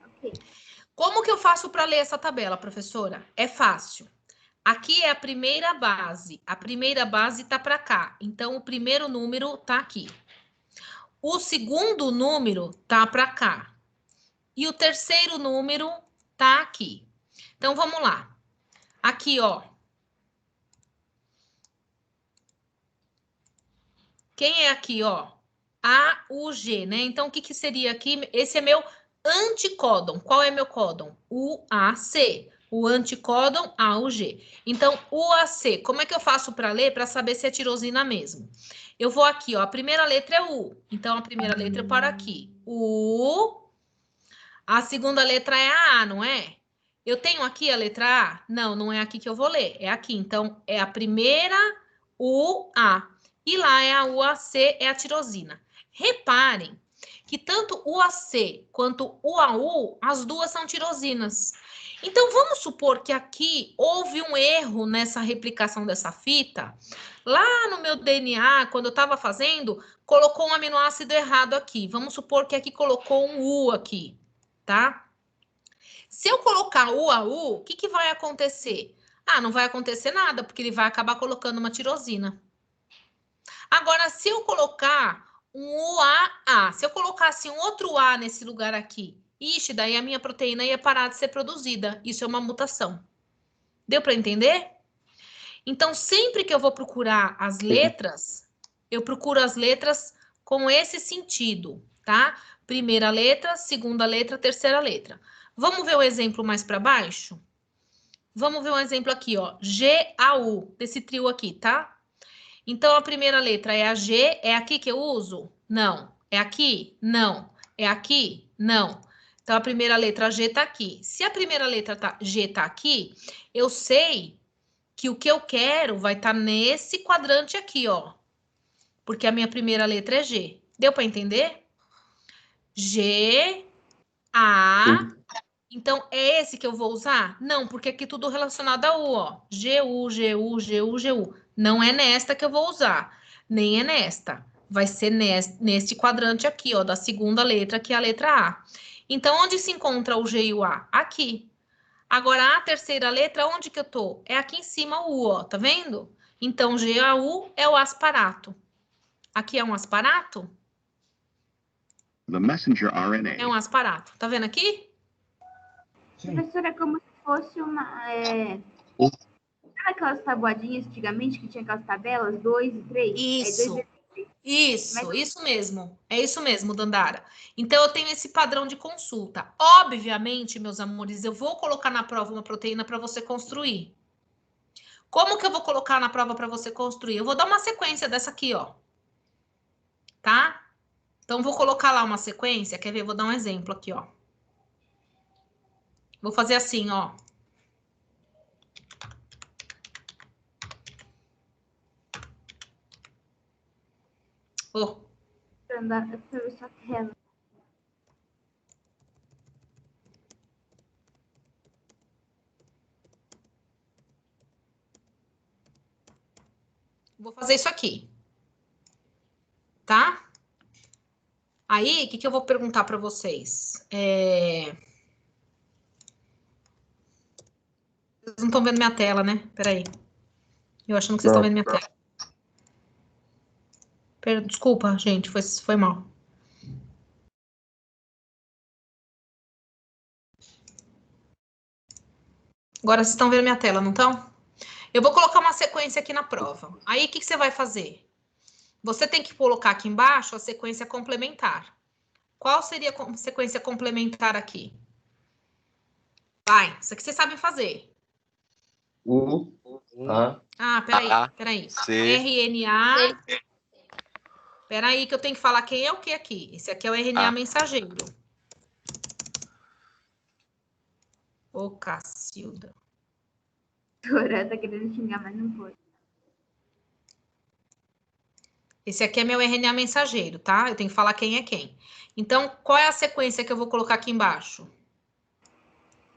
Speaker 1: Okay. Como que eu faço para ler essa tabela, professora? É fácil. Aqui é a primeira base. A primeira base tá para cá. Então, o primeiro número tá aqui. O segundo número tá para cá. E o terceiro número tá aqui. Então, vamos lá. Aqui, ó. Quem é aqui, ó? A, U, G, né? Então, o que que seria aqui? Esse é meu anticódon. Qual é meu códon? UAC. O anticódon AUG. Então, UAC, como é que eu faço para ler? Para saber se é tirosina mesmo. Eu vou aqui, ó. A primeira letra é U. Então, a primeira letra eu paro aqui. U. A segunda letra é a A, não é? Eu tenho aqui a letra A? Não, não é aqui que eu vou ler. É aqui. Então, é a primeira UA. E lá é a UAC, é a tirosina. Reparem que tanto o AC quanto o AU, as duas são tirosinas. Então, vamos supor que aqui houve um erro nessa replicação dessa fita. Lá no meu DNA, quando eu estava fazendo, colocou um aminoácido errado aqui. Vamos supor que aqui colocou um U aqui, tá? Se eu colocar U a U, o que que vai acontecer? Ah, não vai acontecer nada, porque ele vai acabar colocando uma tirosina. Agora, se eu colocar um UAA, se eu colocasse um outro A nesse lugar aqui, ixi, daí a minha proteína ia parar de ser produzida. Isso é uma mutação. Deu para entender? Então, sempre que eu vou procurar as letras, eu procuro as letras com esse sentido, tá? Primeira letra, segunda letra, terceira letra. Vamos ver o exemplo mais para baixo? Vamos ver um exemplo aqui, ó. G-A-U, desse trio aqui, tá? Então, a primeira letra é a G. É aqui que eu uso? Não. É aqui? Não. É aqui? Não. Então, a primeira letra G tá aqui. Se a primeira letra G tá aqui, eu sei que o que eu quero vai estar nesse quadrante aqui, ó. Porque a minha primeira letra é G. Deu para entender? G, A. Então, é esse que eu vou usar? Não, porque aqui tudo relacionado a U, ó. GU, GU, GU, GU. Não é nesta que eu vou usar. Nem é nesta. Vai ser neste quadrante aqui, ó, da segunda letra, que é a letra A. Então, onde se encontra o G e o A? Aqui. Agora, a terceira letra, onde que eu tô? É aqui em cima o U, ó, tá vendo? Então, GAU é o asparato. Aqui é um asparato?
Speaker 13: The messenger RNA.
Speaker 1: É um asparato. Tá vendo aqui?
Speaker 9: Professora, é como se fosse uma... Sabe aquelas tabuadinhas antigamente que tinha aquelas tabelas, 2 e 3?
Speaker 1: Isso. Isso,
Speaker 9: Mas...
Speaker 1: isso mesmo. É isso mesmo, Dandara. Então, eu tenho esse padrão de consulta. Obviamente, meus amores, eu vou colocar na prova uma proteína para você construir. Como que eu vou colocar na prova para você construir? Eu vou dar uma sequência dessa aqui, ó. Tá? Então, vou colocar lá uma sequência. Quer ver? Vou dar um exemplo aqui, ó. Vou fazer assim, ó. Oh.
Speaker 9: Sua tela.
Speaker 1: Vou fazer isso aqui. Tá? Aí, o que que eu vou perguntar para vocês? Vocês não estão vendo minha tela, né? Peraí. Eu achando que vocês estão vendo minha tela. Desculpa, gente, foi mal. Agora vocês estão vendo minha tela, não estão? Eu vou colocar uma sequência aqui na prova. Aí, o que que você vai fazer? Você tem que colocar aqui embaixo a sequência complementar. Qual seria a sequência complementar aqui? Vai, isso aqui vocês sabem fazer.
Speaker 3: U, A.
Speaker 1: Ah, peraí.
Speaker 8: C.
Speaker 1: RNA. Peraí, que eu tenho que falar quem é o que aqui. Esse aqui é o RNA mensageiro. Ô, Cacilda.
Speaker 9: Tá querendo xingar, mas não pode.
Speaker 1: Esse aqui é meu RNA mensageiro, tá? Eu tenho que falar quem é quem. Então, qual é a sequência que eu vou colocar aqui embaixo?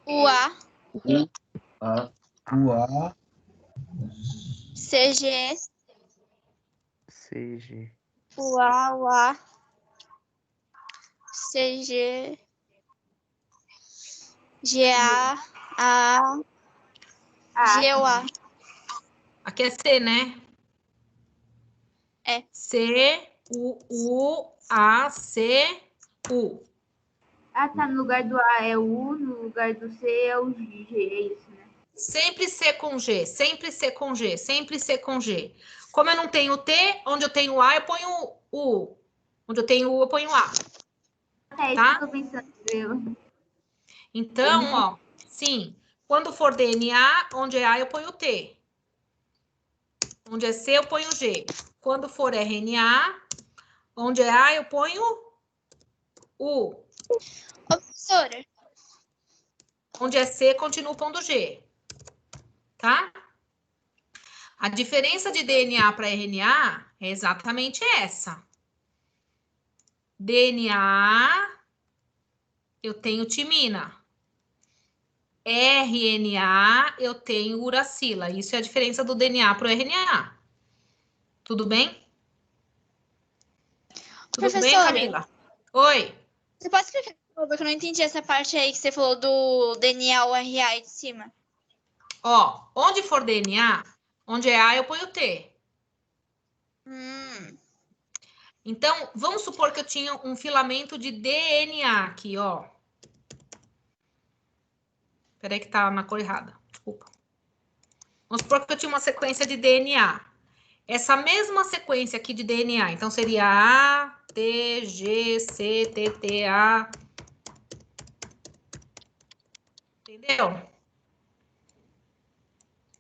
Speaker 14: O A.
Speaker 3: U, A.
Speaker 15: O A.
Speaker 14: CG.
Speaker 2: CG.
Speaker 14: O A. CG. GA. A. GOA.
Speaker 1: Aqui é C, né?
Speaker 14: É.
Speaker 1: C-U-U-A-C-U.
Speaker 9: Ah, tá. No lugar do A é o U, no lugar do C é o G. É isso, né?
Speaker 1: Sempre C com G, sempre C com G, sempre C com G. Como eu não tenho T, onde eu tenho A, eu ponho U. Onde eu tenho U, eu ponho A.
Speaker 9: É isso que eu tô pensando.
Speaker 1: Então, ó, sim. Quando for DNA, onde é A, eu ponho T. Onde é C, eu ponho G. Quando for RNA, onde é A, eu ponho U.
Speaker 14: Ô, professora.
Speaker 1: Onde é C, continuo pondo G. Tá? A diferença de DNA para RNA é exatamente essa. DNA, eu tenho timina. RNA, eu tenho uracila. Isso é a diferença do DNA para o RNA. Tudo bem? Tudo bem, Camila? Oi.
Speaker 14: Você pode explicar, por favor, que eu não entendi essa parte aí que você falou do DNA ou RA aí de cima.
Speaker 1: Ó, onde for DNA, onde é A, eu ponho T. Então, vamos supor que eu tinha um filamento de DNA aqui, ó. Peraí que tá na cor errada. Desculpa. Vamos supor que eu tinha uma sequência de DNA. Essa mesma sequência aqui de DNA, então seria A, T, G, C, T, T, A. Entendeu?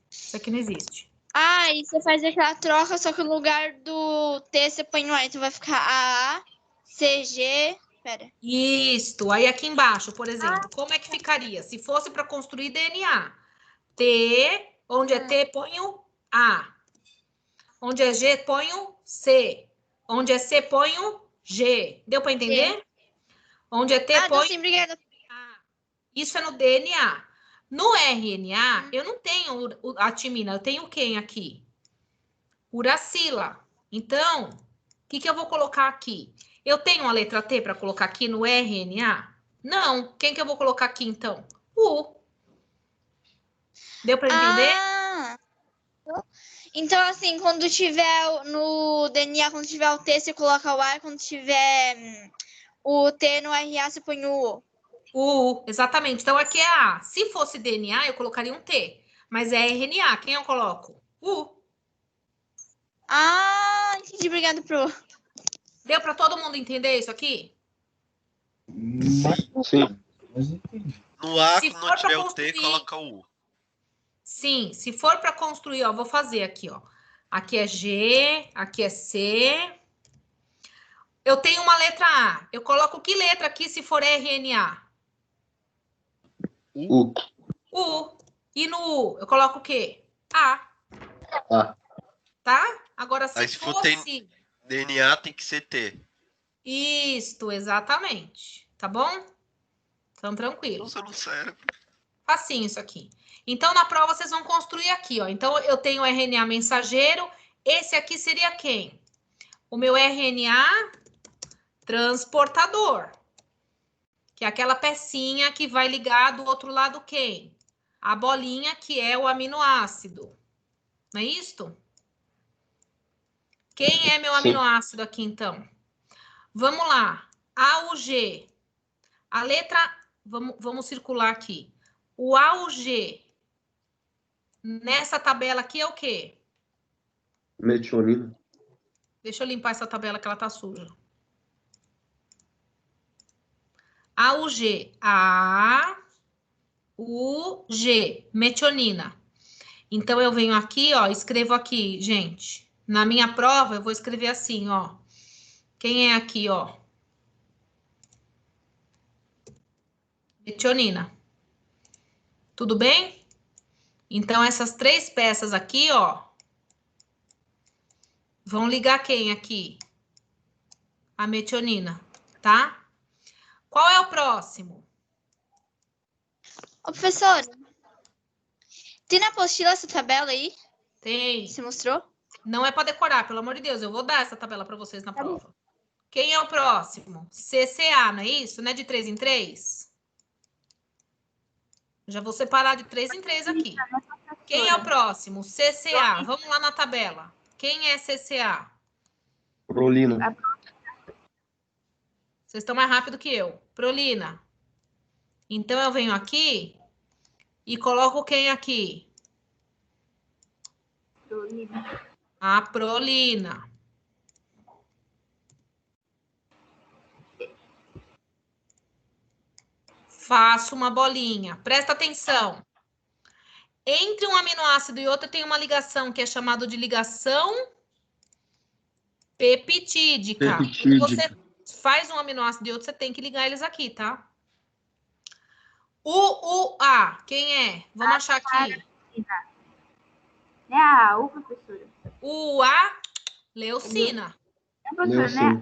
Speaker 1: Isso aqui não existe.
Speaker 14: Ah, e você faz aquela troca, só que no lugar do T você põe o A, então vai ficar AA, CG. Pera.
Speaker 1: Isto. Aí aqui embaixo, por exemplo, como é que ficaria? Se fosse para construir DNA. T, onde é T, ponho A. Onde é G, ponho C. Onde é C, ponho G. Deu para entender? G. Onde é T, ponho...
Speaker 14: sim, obrigada.
Speaker 1: Isso é no DNA. No RNA, eu não tenho a timina, eu tenho quem aqui? Uracila. Então, o que eu vou colocar aqui? Eu tenho a letra T para colocar aqui no RNA? Não. Quem que eu vou colocar aqui, então? U. Deu para entender?
Speaker 14: Então, assim, quando tiver no DNA, quando tiver o T, você coloca o A, quando tiver o T no RA, você põe o U.
Speaker 1: Exatamente. Então, aqui é A. Se fosse DNA, eu colocaria um T. Mas é RNA. Quem eu coloco? U.
Speaker 14: Ah, entendi. Obrigada, Pro.
Speaker 1: Deu para todo mundo entender isso aqui?
Speaker 3: Sim.
Speaker 8: No A, quando não tiver o T, coloca o U.
Speaker 1: Sim, se for para construir, ó, vou fazer aqui, ó. Aqui é G, aqui é C. Eu tenho uma letra A. Eu coloco que letra aqui se for RNA?
Speaker 3: U.
Speaker 1: U. E no U, eu coloco o quê? A. Tá? Agora, se fosse...
Speaker 8: DNA, tem que ser T.
Speaker 1: Isto, exatamente. Tá bom? Então, tranquilo.
Speaker 8: Usa no cérebro.
Speaker 1: Facinho isso aqui. Então, na prova, vocês vão construir aqui, ó. Então, eu tenho o RNA mensageiro. Esse aqui seria quem? O meu RNA transportador. Que é aquela pecinha que vai ligar do outro lado quem? A bolinha, que é o aminoácido. Não é isto? Quem é meu aminoácido aqui, então? Vamos lá. A, U, G. A letra... Vamos circular aqui. O A, U, G. Nessa tabela aqui é o quê?
Speaker 3: Metionina.
Speaker 1: Deixa eu limpar essa tabela que ela tá suja. A, U, G. A, U, G. Metionina. Então, eu venho aqui, ó, escrevo aqui, gente. Na minha prova, eu vou escrever assim, ó. Quem é aqui, ó? Metionina. Tudo bem? Então, essas três peças aqui, ó, vão ligar quem aqui? A metionina, tá? Qual é o próximo?
Speaker 14: Ô, professora, tem na apostila essa tabela aí?
Speaker 1: Tem.
Speaker 14: Você mostrou?
Speaker 1: Não é para decorar, pelo amor de Deus. Eu vou dar essa tabela para vocês na prova. Quem é o próximo? CCA, não é isso? Não é de 3 em 3? Já vou separar de 3 em 3 aqui. Quem é o próximo? CCA. Vamos lá na tabela. Quem é CCA?
Speaker 3: Prolina.
Speaker 1: Vocês estão mais rápido que eu. Prolina. Então, eu venho aqui e coloco quem aqui?
Speaker 9: Prolina.
Speaker 1: A prolina. Faço uma bolinha. Presta atenção. Entre um aminoácido e outro tem uma ligação que é chamada de ligação peptídica. Quando você faz um aminoácido e outro, você tem que ligar eles aqui, tá? UA, quem é? Vamos achar aqui.
Speaker 9: É a U, professora.
Speaker 1: UA, leucina.
Speaker 9: É, professora, né?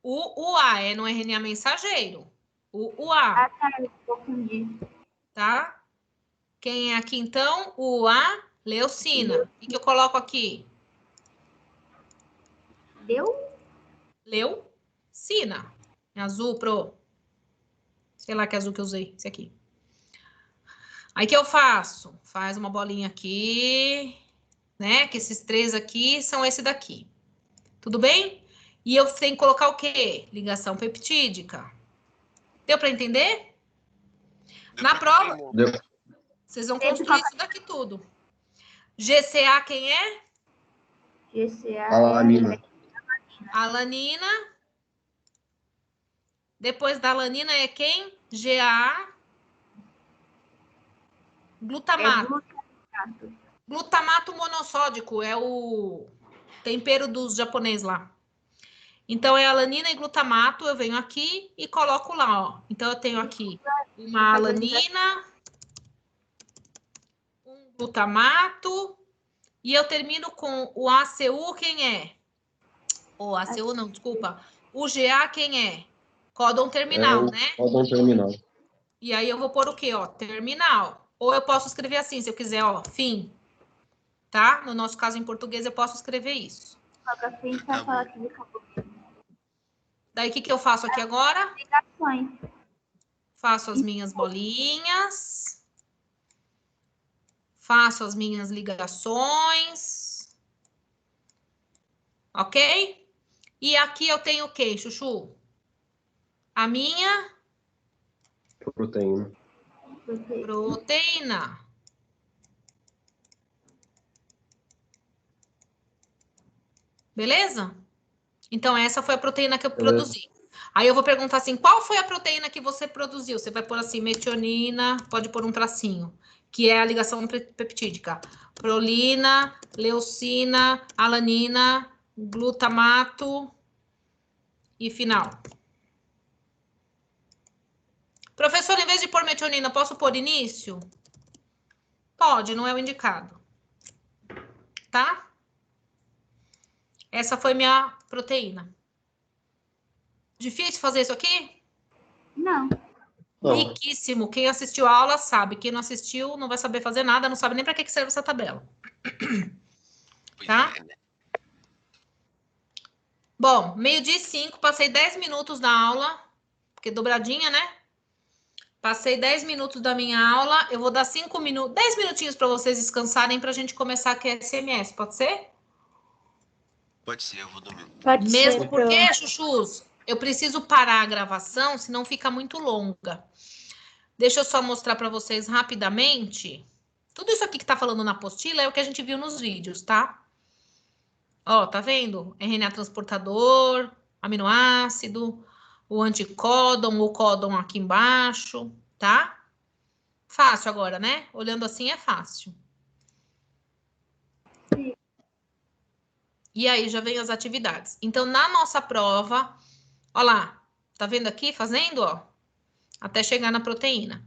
Speaker 1: UA é no RNA mensageiro. UA.
Speaker 9: Ah, tá, eu confundi.
Speaker 1: Tá? Quem é aqui, então? UA, leucina. O que eu coloco aqui? Leucina. Azul pro... Sei lá que azul que eu usei. Esse aqui. Aí, o que eu faço? Faz uma bolinha aqui, né? Que esses 3 aqui são esse daqui. Tudo bem? E eu tenho que colocar o quê? Ligação peptídica. Deu para entender? Na prova, vocês vão construir isso daqui tudo. GCA quem é?
Speaker 9: GCA
Speaker 3: Alanina.
Speaker 1: Alanina. Depois da alanina é quem? GA. Glutamato. Glutamato monossódico é o tempero dos japoneses lá. Então, é alanina e glutamato, eu venho aqui e coloco lá, ó. Então, eu tenho aqui uma alanina, um glutamato, e eu termino com o ACU, quem é? O ACU não, desculpa. O GA, quem é? Códon terminal, né?
Speaker 3: Códon terminal.
Speaker 1: E aí, eu vou pôr o quê, ó? Terminal. Ou eu posso escrever assim, se eu quiser, ó, fim. Tá? No nosso caso, em português, eu posso escrever isso. Daí, o que eu faço aqui agora?
Speaker 9: Ligações.
Speaker 1: Faço as minhas bolinhas. Faço as minhas ligações. Ok? E aqui eu tenho o quê, Chuchu? A minha...
Speaker 3: Proteína.
Speaker 1: Proteína. Beleza? Então, essa foi a proteína que eu produzi. Aí eu vou perguntar assim, qual foi a proteína que você produziu? Você vai pôr assim, metionina, pode pôr um tracinho, que é a ligação peptídica. Prolina, leucina, alanina, glutamato e final. Professor, em vez de pôr metionina, posso pôr início? Pode, não é o indicado. Tá? Essa foi minha proteína. Difícil fazer isso aqui?
Speaker 9: Não.
Speaker 1: Riquíssimo. Quem assistiu a aula sabe. Quem não assistiu não vai saber fazer nada, não sabe nem para que serve essa tabela. Tá? Bom, 12:05, passei 10 minutos da aula, porque dobradinha, né? Passei 10 minutos da minha aula, eu vou dar 5 minutos, 10 minutinhos para vocês descansarem para a gente começar aqui a SMS, pode ser?
Speaker 8: Pode ser, eu vou dormir.
Speaker 14: Pode
Speaker 1: Mesmo
Speaker 14: ser,
Speaker 1: porque, Chuchus, eu preciso parar a gravação, senão fica muito longa. Deixa eu só mostrar para vocês rapidamente. Tudo isso aqui que tá falando na apostila é o que a gente viu nos vídeos, tá? Ó, tá vendo? RNA transportador, aminoácido, o anticódon, o códon aqui embaixo, tá? Fácil agora, né? Olhando assim é fácil. E aí já vem as atividades. Então, na nossa prova, ó lá, tá vendo aqui fazendo, ó? Até chegar na proteína.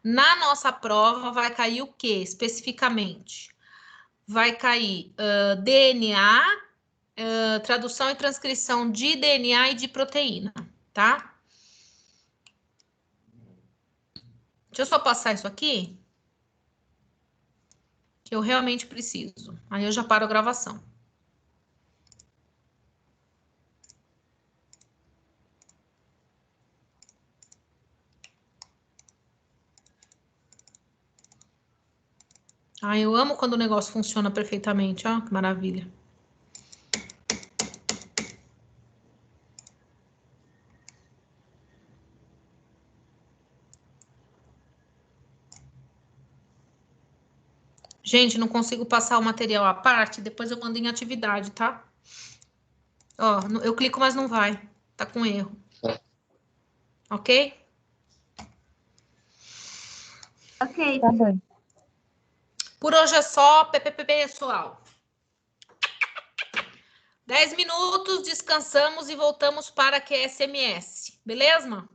Speaker 1: Na nossa prova vai cair o que especificamente? Vai cair DNA, tradução e transcrição de DNA e de proteína, tá? Deixa eu só passar isso aqui, que eu realmente preciso. Aí eu já paro a gravação. Ah, eu amo quando o negócio funciona perfeitamente, ó, que maravilha. Gente, não consigo passar o material à parte, depois eu mando em atividade, tá? Ó, eu clico, mas não vai. Tá com erro. Ok?
Speaker 9: Ok. Tá bom.
Speaker 1: Por hoje é só, pessoal. 10 minutos, descansamos e voltamos para a QSMS. Beleza?